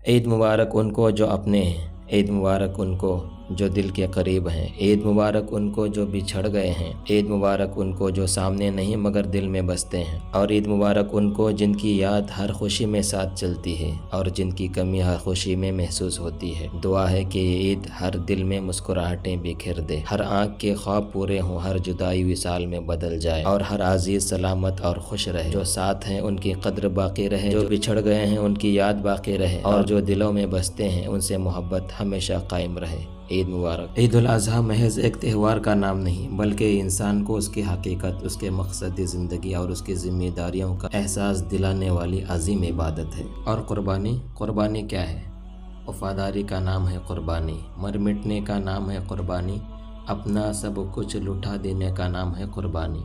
عید مبارک ان کو جو اپنے ہیں، عید مبارک ان کو جو دل کے قریب ہیں، عید مبارک ان کو جو بچھڑ گئے ہیں، عید مبارک ان کو جو سامنے نہیں مگر دل میں بستے ہیں، اور عید مبارک ان کو جن کی یاد ہر خوشی میں ساتھ چلتی ہے اور جن کی کمی ہر خوشی میں محسوس ہوتی ہے۔ دعا ہے کہ یہ عید ہر دل میں مسکراہٹیں بکھیر دے، ہر آنکھ کے خواب پورے ہوں، ہر جدائی وصال میں بدل جائے، اور ہر عزیز سلامت اور خوش رہے۔ جو ساتھ ہیں ان کی قدر باقی رہے، جو بچھڑ گئے ہیں ان کی یاد باقی رہے، اور جو دلوں میں بستے ہیں ان سے محبت ہمیشہ قائم رہے۔ عید مبارک۔ عید الاضحیٰ محض ایک تہوار کا نام نہیں، بلکہ انسان کو اس کی حقیقت، اس کے مقصد زندگی اور اس کی ذمہ داریوں کا احساس دلانے والی عظیم عبادت ہے۔ اور قربانی کیا ہے؟ وفاداری کا نام ہے قربانی، مر مٹنے کا نام ہے قربانی، اپنا سب کچھ لٹا دینے کا نام ہے قربانی۔